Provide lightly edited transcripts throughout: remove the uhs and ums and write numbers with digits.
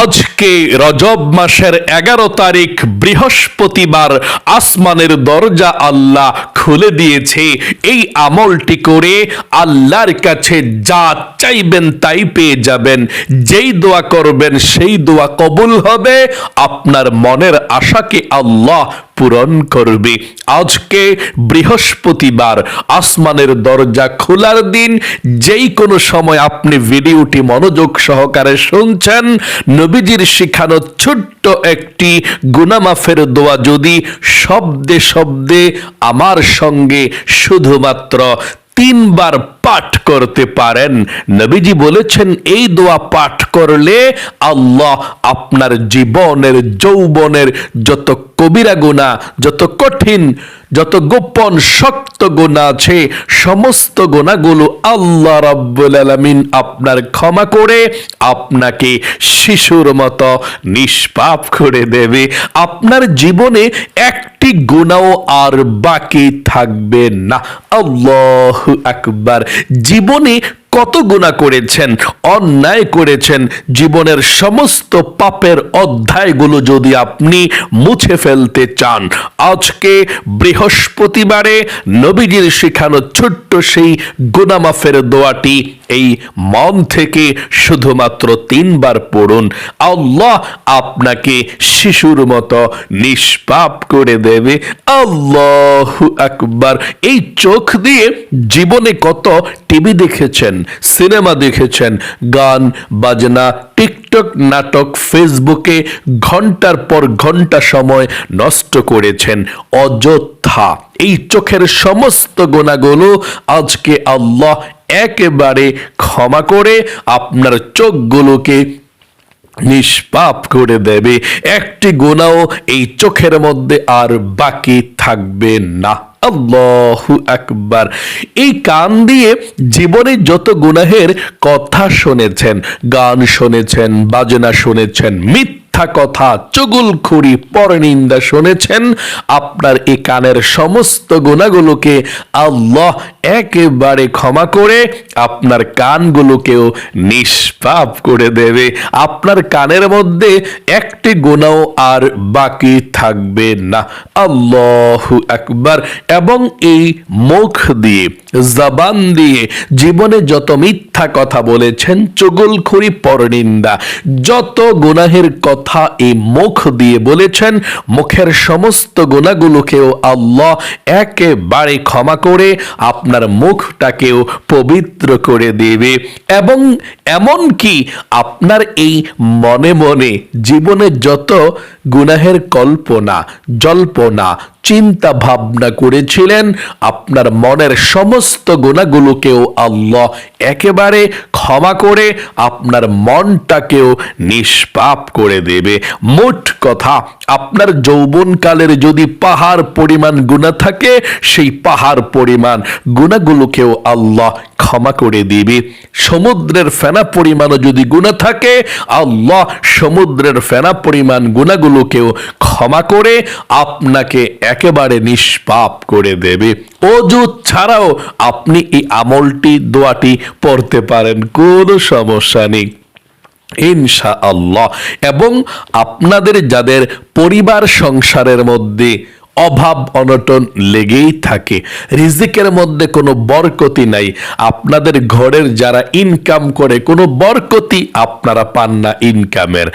আজকে রজব মাসের 11 তারিখ বৃহস্পতিবার আসমানের দরজা আল্লাহ খুলে দিয়েছে। এই আমলটি করে আল্লাহর কাছে যা চাইবেন তাই পেয়ে যাবেন। যেই দোয়া করবেন সেই দোয়া কবুল হবে, আপনার মনের আশাকে আল্লাহ পূরণ করবে। আজকে বৃহস্পতিবার, আসমানের দরজা খোলার দিন। যেই কোনো সময় আপনি ভিডিওটি মনোযোগ সহকারে শুনছেন, নবীজির শিখানো ছোট্ট একটি গুনাহ মাফের দোয়া যদি শব্দে শব্দে আমার সঙ্গে শুধুমাত্র 3 বার পাঠ করতে পারেন, নবীজি বলেছেন এই দোয়া পাঠ করলে আল্লাহ আপনার জীবনের যৌবনের যত কবিরা গুনাহ, যত কঠিন, যত গোপন শক্ত গুনাহ আছে, সমস্ত গুনাহগুলো আল্লাহ রাব্বুল আলামিন আপনার ক্ষমা করে আপনাকে শিশুর মতো নিষ্পাপ করে দেবে। আপনার জীবনে একটি গুনাহ আর বাকি থাকবে না। আল্লাহু আকবার। জীবনে কত গুনাহ করেছেন, অন্যায় করেছেন, জীবনের সমস্ত পাপের অধ্যায়গুলো যদি আপনি মুছে ফেলতে চান, আজকে বৃহস্পতিবারে নবীজির শেখানো ছোট্ট সেই গুনাহ মাফের দোয়াটি এই মন থেকে শুধুমাত্র 3 বার পড়ুন। আল্লাহ আপনাকে শিশুর মতো নিষ্পাপ করে দেবে। আল্লাহু আকবার। এই চোখ দিয়ে জীবনে কত টিভি দেখেছেন, সিনেমা দেখেছেন, গান বাজনা, টিকটক, নাটক, ফেসবুকে ঘন্টার পর ঘন্টা সময় নষ্ট করেছেন অযথা। এই চোখের সমস্ত গুনাহগুলো আজকে আল্লাহ একেবারে ক্ষমা করে আপনার চোখগুলোকে নিষ্পাপ করে দেবে। একটি গুনাহ এই চোখের মধ্যে আর বাকি থাকবে না। আল্লাহু আকবার। এই কান দিয়ে জীবনে যত গুনাহের কথা শুনেছেন, গান শুনেছেন, বাজনা শুনেছেন, মিথ্যা কথা, চুগলখড়ি, পরনিন্দা শুনেছেন, আপনার এই কানের সমস্ত গুনাহগুলোকে আল্লাহ একেবারে ক্ষমা করে আপনার কানগুলোকেও নিষ্পাপ করে দেবে। আপনার কানের মধ্যে একটি গুনাহ আর বাকি থাকবে না। আল্লাহু আকবার। এবং এই মুখ দিয়ে, জবান দিয়ে জীবনে যত মিথ্যা কথা বলেছেন, চুগলখড়ি, পরনিন্দা, যত গুনাহের কথা এই মুখ দিয়ে বলেছেন, মুখের সমস্ত গুনাহগুলোকেও আল্লাহ একেবারে ক্ষমা করে আপনার মুখটাকেও পবিত্র করে দেবে। এবং এমনকি আপনার এই মনে মনে জীবনে যত গুনাহের কল্পনা, জল্পনা, চিন্তা ভাবনা করেছিলেন, আপনার মনের সমস্ত গুনাহগুলোকেও আল্লাহ একেবারে ক্ষমা করে আপনার মনটাকেও নিষ্পাপ করে দেবে। মোট কথা, আপনার যৌবনকালের যদি পাহাড় পরিমাণ গুনাহ থাকে, সেই পাহাড় পরিমাণ গুনাহগুলোকেও আল্লাহ ক্ষমা করে দিবে। সমুদ্রের ফেনা পরিমাণও যদি গুনাহ থাকে, আল্লাহ সমুদ্রের ফেনা পরিমাণ গুনাহগুলোকেও ক্ষমা করে আপনাকে একেবারে নিষ্পাপ করে দেবে। ওযু ছাড়াও আপনি এই আমলটি, দোয়াটি পড়তে পারেন, কোনো সমস্যা নেই ইনশাআল্লাহ। এবং আপনাদের যাদের পরিবার সংসারের মধ্যে অভাব অনটন লেগেই থাকে, রিজিকের মধ্যে কোনো বরকতি নাই, আপনাদের ঘরের যারা ইনকাম করে কোনো বরকতি আপনারা পান না ইনকামের,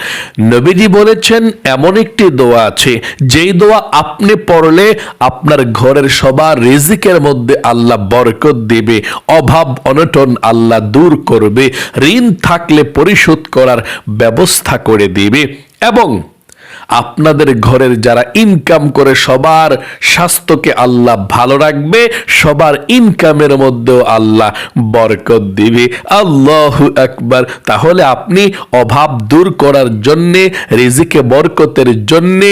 নবীজি বলেছেন এমন একটি দোয়া আছে, যেই দোয়া আপনি পড়লে আপনার ঘরের সবার রিজিকের মধ্যে আল্লাহ বরকত দেবে, অভাব অনটন আল্লাহ দূর করবে, ঋণ থাকলে পরিশোধ করার ব্যবস্থা করে দিবে। এবং আপনাদের ঘরের যারা ইনকাম করে সবার স্বাস্থ্যকে আল্লাহ ভালো রাখবে, সবার ইনকামের মধ্যেও আল্লাহ বরকত দিবে। আল্লাহু আকবার। তাহলে আপনি অভাব দূর করার জন্যে, রিজিকে বরকতের জন্যে,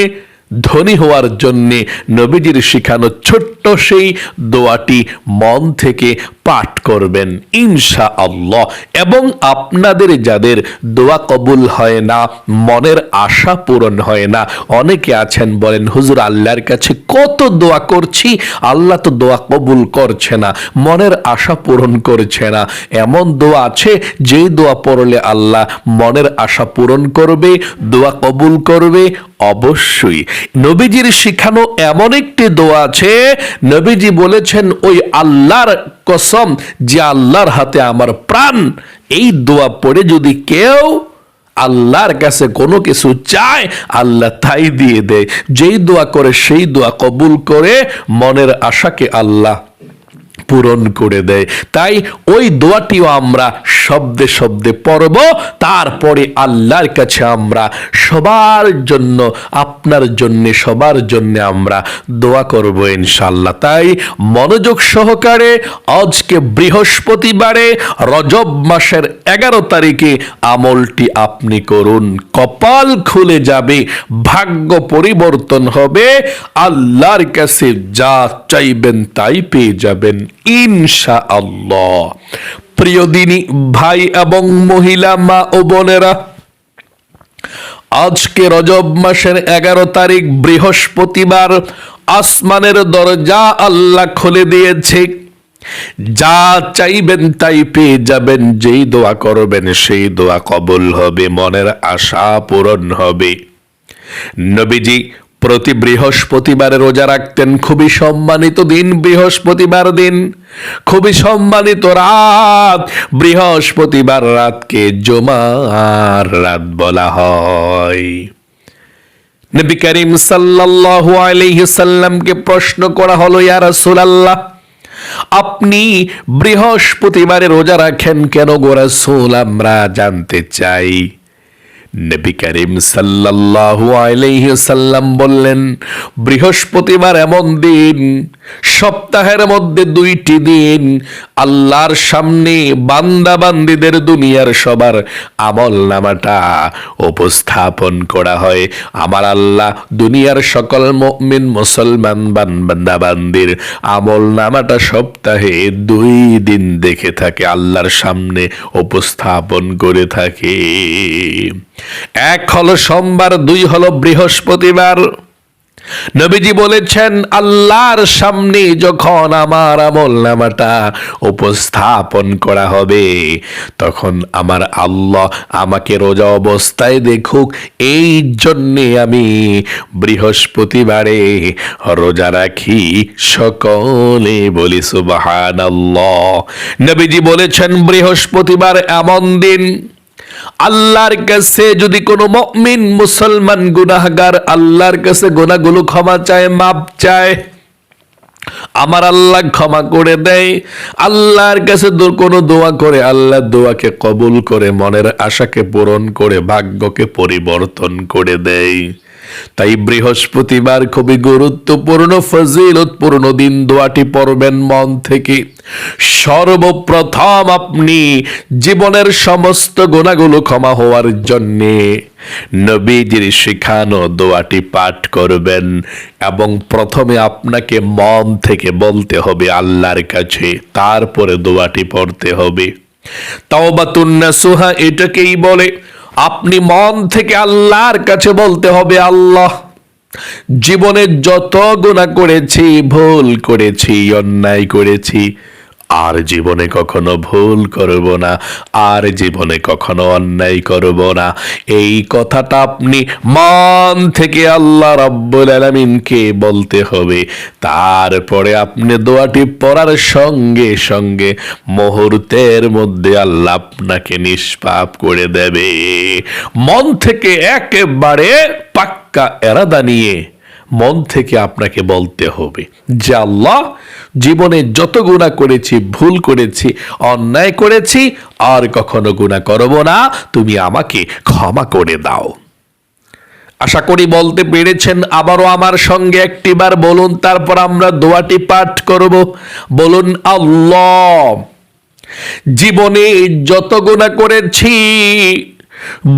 ধনী হওয়ার জন্যে নবীজির শিখানো ছোট্ট সেই দোয়াটি মন থেকে পাঠ করবেন ইনশাআল্লাহ। এবং আপনাদের যাদের দোয়া কবুল হয় না, মনের আশা পূরণ হয় না, অনেকে আছেন বলেন হুজুর আল্লাহর কাছে কত দোয়া করছি, আল্লাহ তো দোয়া কবুল করছে না, মনের আশা পূরণ করছে না। এমন দোয়া আছে যেই দোয়া পড়লে আল্লাহ মনের আশা পূরণ করবে, দোয়া কবুল করবে অবশ্যই। নবীজির শিখানো এমন একটি দোয়া আছে, নবীজি বলেছেন ওই আল্লাহর কসম যে আল্লাহর হাতে আমার প্রাণ, এই দোয়া পড়ে যদি কেউ আল্লাহর কাছে কোনো কিছু চায় আল্লাহ তাই দিয়ে দেয়। যেই দোয়া করে সেই দোয়া কবুল করে, মনের আশাকে আল্লাহ পূরণ করে দেয়। তাই ওই দোয়াটিও আমরা শব্দে শব্দে পড়ব, তারপরে আল্লাহর কাছে আমরা সবার জন্য, আপনার জন্য, সবার জন্য আমরা দোয়া করব ইনশাআল্লাহ। তাই মনোযোগ সহকারে আজকে বৃহস্পতিবারে রজব মাসের 11 তারিখে আমলটি আপনি করুন, কপাল খুলে যাবে, ভাগ্য পরিবর্তন হবে, আল্লাহর কাছে যা চাইবেন তাই পেয়ে যাবেন ইনশাআল্লাহ। প্রিয় দিনী ভাই এবং মহিলা, মা ও বোনেরা, আজকে রজব মাসের 11 তারিখ বৃহস্পতিবার, আসমানের দরজা আল্লাহ খুলে দিয়েছে, যা চাইবেন তাই পেয়ে যাবেন, যেই দোয়া করবেন সেই দোয়া কবুল হবে, মনের আশা পূরণ হবে। নবীজি প্রতি বৃহস্পতিবারে রোজা রাখতেন। খুবই সম্মানিত দিন বৃহস্পতিবার দিন, খুবই সম্মানিত রাত। বৃহস্পতিবার রাতকে জুমার রাত বলা হয়। নবী করিম সাল্লাল্লাহু আলাইহি সাল্লামকে প্রশ্ন করা হলো, ইয়া রাসূলুল্লাহ, আপনি বৃহস্পতিবারে রোজা রাখেন কেন গো রাসূল? আমরা জানতে চাই। নবী করিম সাল্লাল্লাহু আলাইহি সাল্লাম বললেন, বৃহস্পতিবার এমন দিন, সপ্তাহের মধ্যে 2টি দিন আল্লাহর সামনে বান্দা বান্দীদের দুনিয়ার সবার আমল নামাটা উপস্থাপন করা হয়। আমার আল্লাহ দুনিয়ার সকল মুমিন মুসলমান বান্দা বান্দির আমল নামাটা সপ্তাহে 2 দিন দেখে থাকে, আল্লাহর সামনে উপস্থাপন করে থাকে। 1 হলো সোমবার, 2 হলো বৃহস্পতিবার। নবীজি বলেছেন, আল্লাহর সামনে যখন আমার আমল নামাটা উপস্থাপন করা হবে, তখন আমার আল্লাহ আমাকে রোজা অবস্থায় দেখুক, এই জন্যে আমি বৃহস্পতিবারে রোজা রাখি। সকলে বলি সুবহানাল্লাহ। নবীজি বলেছেন, বৃহস্পতিবার এমন দিন, আল্লাহর কাছে যদি কোনো মুমিন মুসলমান গুনাহগার আল্লাহর কাছে গুনাহগুলো ক্ষমা চায়, মাপ চায়, আমার আল্লাহ ক্ষমা করে দেয়। আল্লাহর কাছে কোনো দোয়া করে, আল্লাহ দোয়াকে কবুল করে, মনের আশাকে পূরণ করে, ভাগ্যকে পরিবর্তন করে দেয়। তাই বৃহস্পতিবার খুবই গুরুত্বপূর্ণ, ফজিলতপূর্ণ দিন। দোয়াটি পড়বেন মন থেকে। সর্বপ্রথম আপনি জীবনের সমস্ত গুনাহগুলো ক্ষমা হওয়ার জন্যে নবীজির শিখানো দোয়াটি পাঠ করবেন, এবং প্রথমে আপনাকে মন থেকে বলতে হবে আল্লাহর কাছে, তারপরে দোয়াটি পড়তে হবে। তাওবাতুন নাসুহা এটাকেই বলে। আপনি মন থেকে আল্লাহর কাছে বলতে হবে, আল্লাহ, জীবনে যত গুনাহ করেছি, ভুল করেছি, অন্যায় করেছি, আর জীবনে কখনো ভুল করব না, আর জীবনে কখনো অন্যায় করব না। এই কথাটা আপনি মন থেকে আল্লাহ রাব্বুল আলামিনকে বলতে হবে। তারপরে আপনি দোয়াটি পড়ার সঙ্গে সঙ্গে মুহূর্তের মধ্যে আল্লাহ আপনাকে নিষ্পাপ করে দেবে। মন থেকে একেবারে পাক্কা এরাদা নিয়ে মন থেকে আপনাকে বলতে হবে যে, আল্লাহ, জীবনে যত গুনাহ করেছি, ভুল করেছি, অন্যায় করেছি, আর কখনো গুনাহ করব না, তুমি আমাকে ক্ষমা করে দাও। আশা করি বলতে পেরেছেন। আবারও আমার সঙ্গে একটিবার বলুন, তারপর আমরা দোয়াটি পাঠ করব। বলুন, আল্লাহ, জীবনে যত গুনাহ করেছি,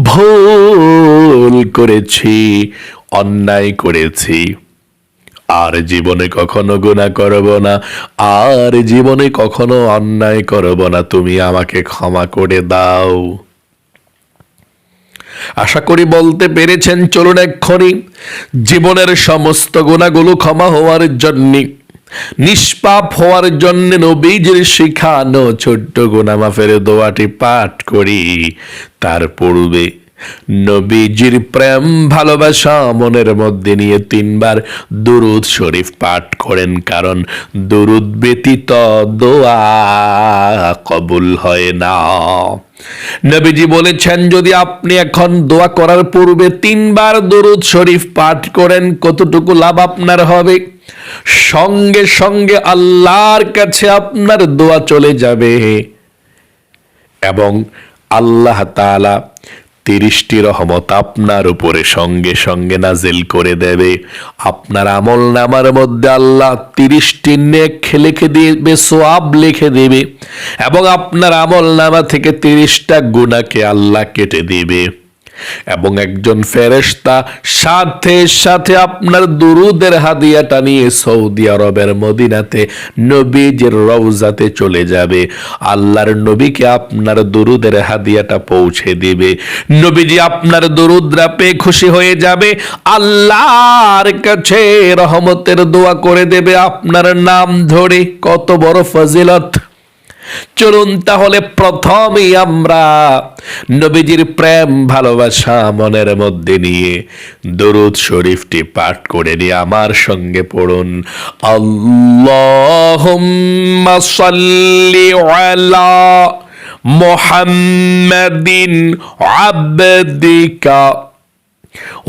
ভুল করেছি, অন্যায় করেছি, আর জীবনে কখনো গুনাহ করব না, আর জীবনে কখনো অন্যায় করব না, তুমি আমাকে ক্ষমা করে দাও। আশা করি বলতে পেরেছেন। চলুন এক্ষুনি জীবনের সমস্ত গুনাহগুলো ক্ষমা হওয়ার জন্য, নিষ্পাপ হওয়ার জন্য নবীজির শিখানো ছোট্ট গুনাহ মাফের দোয়াটি পাঠ করি। তার পূর্বে নবীজির প্রেম ভালোবাসা মনের মধ্যে নিয়ে 3 বার দুরূদ শরীফ পাঠ করেন, কারণ দুরূদ ব্যতীত দোয়া কবুল হয় না। নবীজি বলেছেন, যদি আপনি এখন দোয়া করার পূর্বে 3 বার দুরূদ শরীফ পাঠ করেন, কতটুকু লাভ আপনার হবে? সঙ্গে সঙ্গে আল্লাহর কাছে আপনার দোয়া চলে যাবে এবং আল্লাহ তাআলা 30টি রহমত আপনার উপরে সঙ্গে সঙ্গে নাজিল করে দেবে। আপনার আমল নামার মধ্যে আল্লাহ 30টি নেক লিখে দিবে, সওয়াব লিখে দেবে, এবং আপনার আমল নামা থেকে 30টা গুনাহকে আল্লাহ কেটে দিবে। এবং একজন ফেরেশতা সাথে সাথে আপনার দুরুদের হাদিয়াটা নিয়ে সৌদি আরবের মদিনাতে নবীজির রওজাতে চলে যাবে। আল্লাহর নবীকে আপনার দুরুদের হাদিয়াটা পৌঁছে দিবে। নবীজি আপনার দুরুদরা পেয়ে খুশি হয়ে যাবে, আল্লাহর কাছে রহমতের দোয়া করে দেবে আপনার নাম ধরে। কত বড় ফজিলত! চলুন তাহলে প্রথমেই আমরা নবীজির প্রেম ভালোবাসা মনের মধ্যে নিয়ে দরুদ শরীফটি পাঠ করে নিয়ে আমার সঙ্গে পড়ুন। আল্লাহুম্মা সাল্লি আলা মুহাম্মাদিন আবদিকা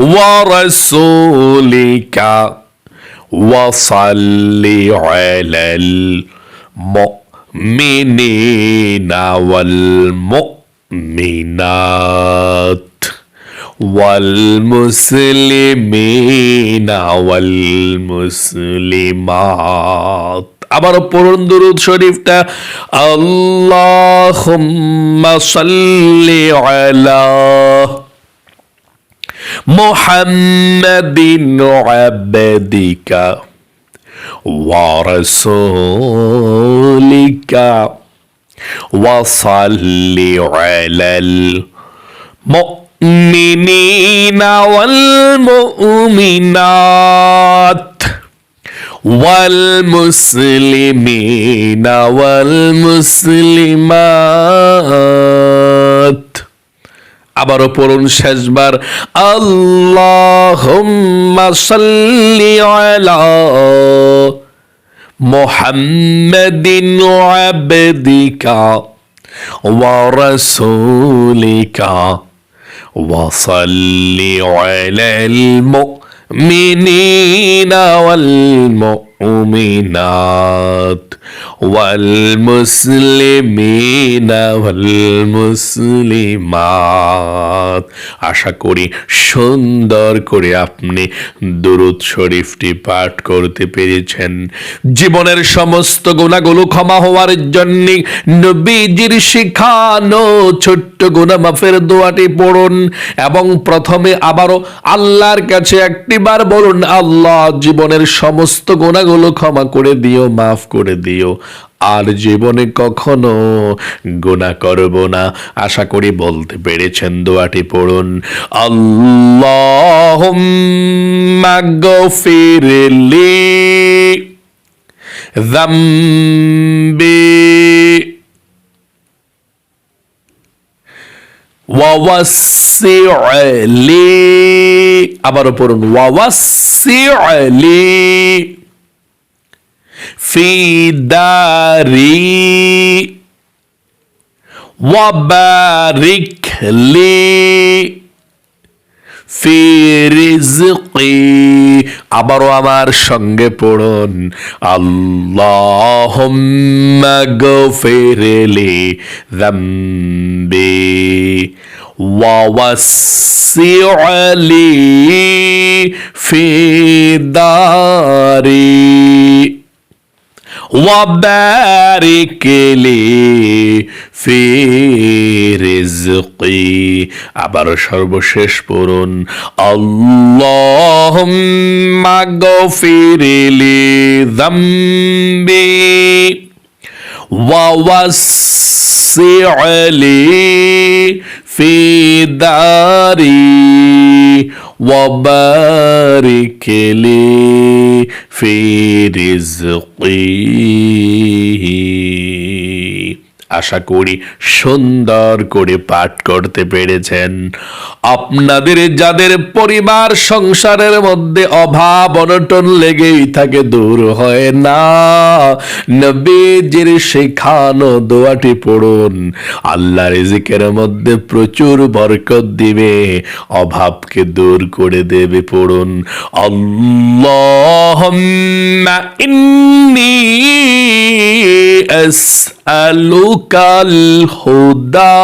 ওয়া রাসূলিকা ওয়া সাল্লি আলাল মিনিনা ওয়াল মুমিনাত ওয়াল মুসলিমিনা ওয়াল মুসলিমাত। আবার পড়ুন দুরূদ শরীফটা। আল্লাহুম্মা সাল্লি আলা মুহাম্মাদিন আবদিকা ورسولك وصل على المؤمنين والمؤمنات والمسلمين والمسلمات। আবারও পড়ুন শেষবার। আল্লাহুম্মা সাল্লি আলা মুহাম্মাদিন আবদিকা ওয়া রাসূলিকা ওয়া সাল্লি আলাল মুমিনিনা ওয়াল মুমিনাত ওয়াল মুসলিমিনা ওয়াল মুসলিমাত। আশা করি সুন্দর করে আপনি দুরূদ শরীফটি পাঠ করতে পেরেছেন। জীবনের সমস্ত গুনাহগুলো ক্ষমা হওয়ার জন্য নবীজির শিখানো ছোট্ট গুনাহ মাফের দোয়াটি পড়ুন এবং প্রথমে আবারও আল্লাহর কাছে একটিবার বলুন, আল্লাহ জীবনের সমস্ত গুনাহগুলো ক্ষমা করে দিও, মাফ করে দিও, আর জীবনে কখনো গুনাহ করব না। আশা করি বলতে পেরেছেন। দোয়াটি পড়ুন। আল্লাহুম্মা গফিরলি যামবি ওয়া ওয়াসসি'লি। আবারও পড়ুন। ওয়া ওয়াসসি'লি ফি দারি ওয়া বারিক লি ফি রিজকি। আবারও আমার সঙ্গে পড়ুন। আল্লাহুম্মা গফিরলি যামবি ওয়া ওয়াসসি'লি ফি দারি وبارك لي في رزقي আবার সর্বশেষ পড়ুন, আল্লাহুম্মা গফিরলি যামবি ওয়া ওয়াসসি'লি ফি দারি ওয়া বারিক লি ফি রিজকি। আশা করি সুন্দর করে পাঠ করতে পেরেছেন। আপনাদের যাদের পরিবার সংসারের মধ্যে অভাব অনটন লেগেই থাকে, দূর হয় না, নবীজির শেখানো দোয়াটি পড়ুন, আল্লাহ রিজিকের মধ্যে প্রচুর বরকত দিবে, অভাবকে দূর করে দেবে। পড়ুন, আল্লাহুম্মা ইন্নী আসআলুকাল হুদা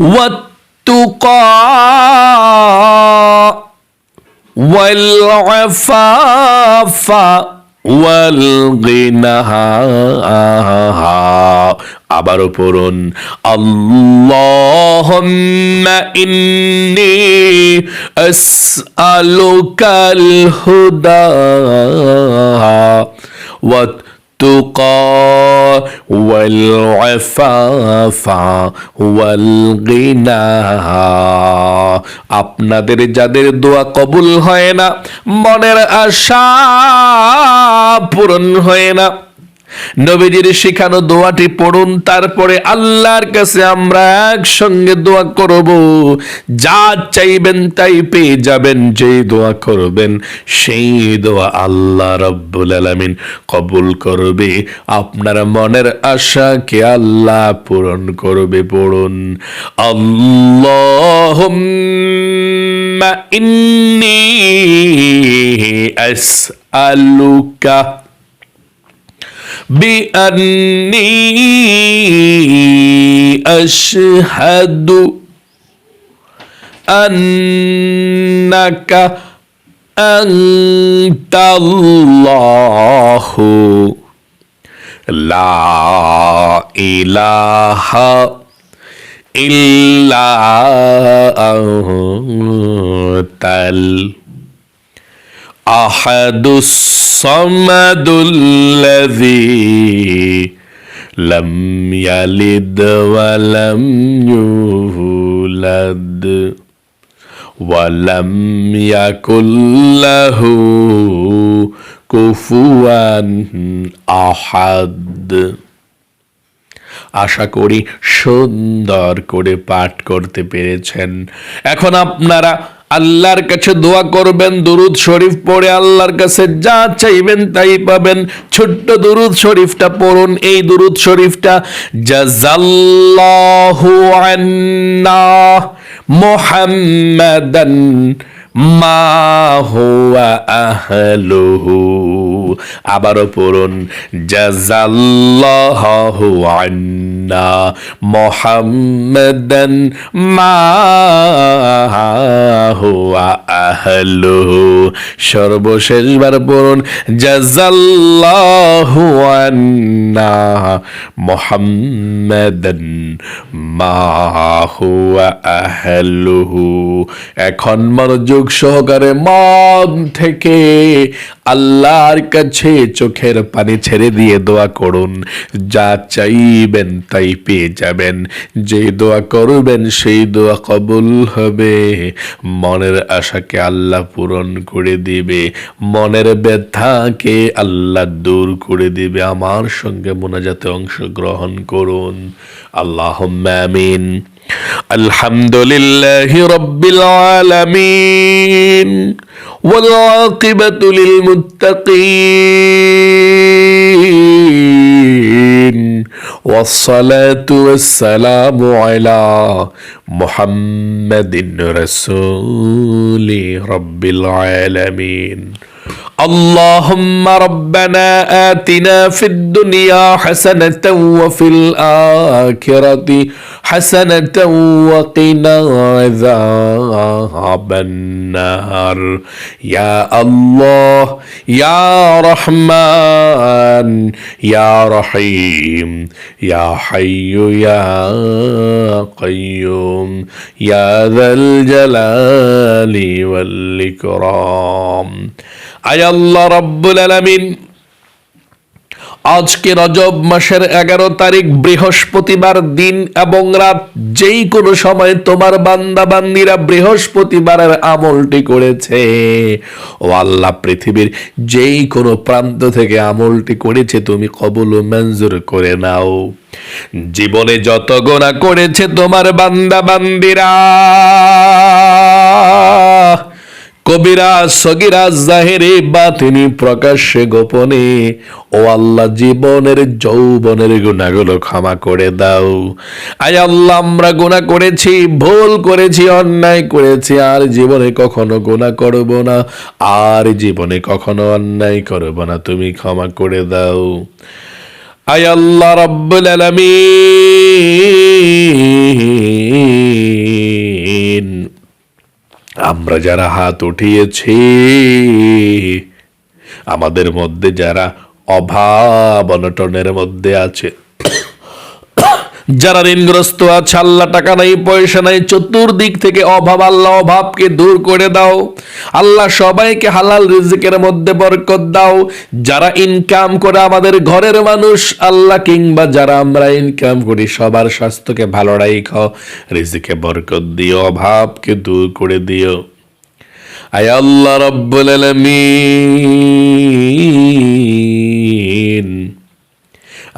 ওয়াত-তুকা ওয়াল আফাফা ওয়াল গিনা। আবারও পড়ুন, আল্লাহুম্মা ইন্নী আসআলুকাল হুদা ওয়াত-তুকা ওয়াল আফাফা ওয়াল গিনা। আপনাদের যাদের দোয়া কবুল হয় না, মনের আশা পূরণ হয় না, নবীজির শিখানো দোয়াটি পড়ুন, তারপরে আল্লাহর কাছে আমরা একসঙ্গে দোয়া করব। যা চাইবেন তাই পেয়ে যাবেন, যেই দোয়া করবেন সেই দোয়া আল্লাহ রাব্বুল আলামিন কবুল করবে। আপনার মনের আশাকে আল্লাহ পূরণ করবে। পড়ুন, আল্লাহুম্মা ইন্নী আসআলুকা بأني أشهد أنك أنت الله لا إله إلا أنت الأحد الصمد الذي لم يلد ولم يولد ولم يكن له كفوا أحد। আশা করি সুন্দর করে পাঠ করতে পেরেছেন। এখন আপনারা আল্লাহর কাছে দোয়া করবেন, দুরুদ শরীফ পড়ে আল্লাহর কাছে যা চাইবেন তাই পাবেন। ছোট্ট দুরুদ শরীফটা পড়ুন। এই দুরুদ শরীফটা, জাযাল্লাহু আন্না মুহাম্মাদান মা হুয়া আহলুহু। আবারও পড়ুন, জাযাল্লাহু আন্না মুহাম্মাদান মা হুয়া আহলুহু। সর্বশেষবার পড়ুন, জাযাল্লাহু আন্না মুহাম্মাদান মা হুয়া আহলুহু। এখন মনোযোগ সহকারে মন থেকে আল্লাহর কাছে চোখের পানি ছেড়ে দিয়ে দোয়া করুন। যা চাইবেন তাই পেয়ে যাবেন, যে দোয়া করবেন সেই দোয়া কবুল হবে। মনের আশাকে আল্লাহ পূরণ করে দিবে, মনের ব্যথাকে আল্লাহ দূর করে দিবে। আমার সঙ্গে মোনাজাতে অংশগ্রহণ করুন। আল্লাহুম্মা আমিন। আলহামদুলিল্লাহি রাব্বিল আলামিন ওয়াল আকিবাতু লিল মুত্তাকিন ওয়াস সালাতু ওয়াস সালামু আলা মুহাম্মাদিন রাসূলি রাব্বিল আলামিন। اللهم ربنا آتنا في الدنيا حسنة وفي الآخرة حسنة وقنا عذاب النار يا الله يا رحمن يا رحيم يا حي يا قيوم يا ذا الجلال والإكرام আয় আল্লাহ রব্বুল আলামিন, আজকে রজব মাসের 11 তারিখ বৃহস্পতিবার দিন এবং রাত, যেই কোনো সময় তোমার বান্দা বান্দিরা বৃহস্পতিবারের আমলটি করেছে, ও আল্লাহ পৃথিবীর যেই কোনো প্রান্ত থেকে আমলটি করেছে তুমি কবুল ও মঞ্জুর করে নাও। জীবনে যত গুনাহ করেছে তোমার বান্দা বান্দিরা, কবিরা সগীরা জাহেরে বাতিনি প্রকাশ্যে গোপনে, ও আল্লাহ জীবনের যৌবনের গুনাহগুলো ক্ষমা করে দাও। আয় আল্লাহ, আমরা গুনাহ করেছি, ভুল করেছি, অন্যায় করেছি, আর জীবনে কখনো গুনাহ করব না, আর জীবনে কখনো অন্যায় করব না, তুমি ক্ষমা করে দাও। আয় আল্লাহ রাব্বুল আলামিন, আমরা যারা হাত উঠিয়েছি, আমাদের মধ্যে যারা অভাব অনটনের মধ্যে আছে, যারা ঋণগ্রস্ত আছে, আল্লাহ টাকা নাই পয়সা নাই, চতুর্দিক থেকে অভাব, আল্লাহ অভাবকে দূর করে দাও। আল্লাহ সবাইকে হালাল রিজিকের মধ্যে বরকত দাও। যারা ইনকাম করে আমাদের ঘরের মানুষ আল্লাহ, কিংবা যারা আমরা ইনকাম করি, সবার স্বাস্থ্যকে ভালো রাখো, রিজিকে বরকত দিও, অভাবকে দূর করে দিও। আয় আল্লাহ রব্বুল আলামিন,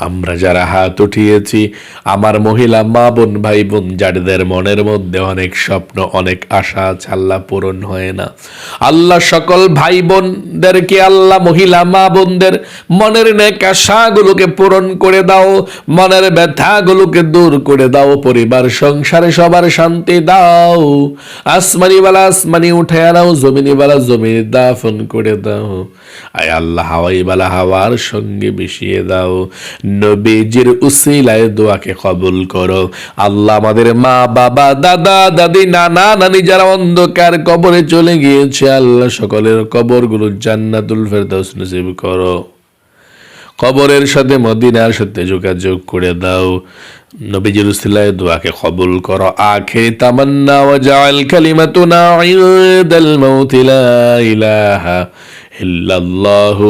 আমরা যারা হাত উঠিয়েছি, আমার মহিলা মা বোন ভাই বোন যাদের মনের মধ্যে অনেক স্বপ্ন অনেক আশা আছে, আল্লাহ পূরণ হয় না, আল্লাহ সকল ভাই বোনদেরকে, আল্লাহ মহিলা মা বোনদের মনের নেক আশাগুলোকে পূরণ করে দাও, মনের ব্যথাগুলোকে দূর করে দাও, পরিবার সংসারে সবার শান্তি দাও, আসমানি বালা আসমানি উঠে আনাও, জমিনি বালা জমিনে দাফন করে দাও। আয় আল্লাহ, হাওয়াই বালা হাওয়ার সঙ্গে মিশিয়ে দাও। নবীজির উসিলায় দোয়াকে কবুল করো। আল্লাহ, আমাদের মা বাবা দাদা দাদি নানা নানি যারা অন্ধকার কবরে চলে গিয়েছে, আল্লাহ সকলের কবরগুলো জান্নাতুল ফেরদাউস নসিব করো। কবরের সাথে মদিনার সাথে যোগাযোগ করে দাও। নবীজির উসিলায় দোয়াকে কবুল করো। আখিরি তামান্না ওয়া জাআল কালিমাতুনা ইনদাল মাউত লা ইলাহা ইল্লাল্লাহু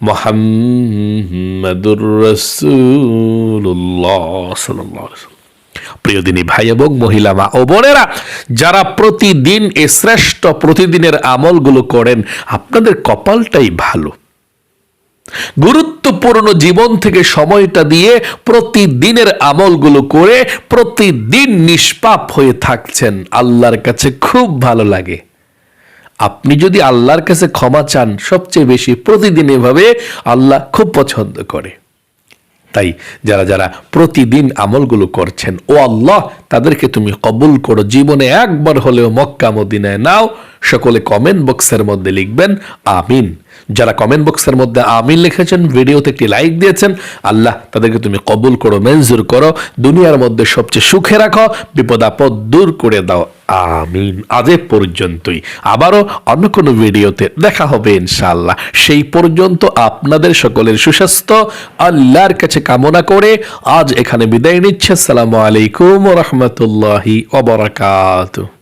মুহাম্মাদুর রাসূলুল্লাহ সাল্লাল্লাহু আলাইহি ওয়াসাল্লাম। প্রিয় দিনী ভাই এবং মহিলা মা ও বোনেরা, যারা প্রতিদিন এই শ্রেষ্ঠ প্রতিদিনের আমলগুলো করেন, আপনাদের কপালটাই ভালো। গুরুত্বপূর্ণ জীবন থেকে সময়টা দিয়ে প্রতিদিনের আমলগুলো করে প্রতিদিন নিষ্পাপ হয়ে থাকছেন, আল্লাহর কাছে খুব ভালো লাগে। আপনি যদি আল্লাহর কাছে ক্ষমা চান, সবচেয়ে বেশি প্রতিদিন এভাবে আল্লাহ খুব পছন্দ করে। তাই যারা যারা প্রতিদিন আমলগুলো করছেন, ও আল্লাহ তাদেরকে তুমি কবুল করো, জীবনে একবার হলেও মক্কা মদিনায় নাও। সকলে কমেন্ট বক্সের মধ্যে লিখবেন আমিন। যারা কমেন্ট বক্সের মধ্যে আমিন লিখেছেন, ভিডিওতে একটি লাইক দিয়েছেন, আল্লাহ তাদেরকে তুমি কবুল করো, মঞ্জুর করো, দুনিয়ার মধ্যে সবচেয়ে সুখে রাখো, বিপদ আপদ দূর করে দাও, আমিন। আজ পর্যন্তই, আবারও অন্য কোনো ভিডিওতে দেখা হবে ইনশাআল্লাহ। সেই পর্যন্ত আপনাদের সকলের সুস্বাস্থ্য আল্লাহর কাছে কামনা করে আজ এখানে বিদায় নিচ্ছে। আসসালামু আলাইকুম ওয়া রাহমাতুল্লাহি ওয়া বারাকাতুহু।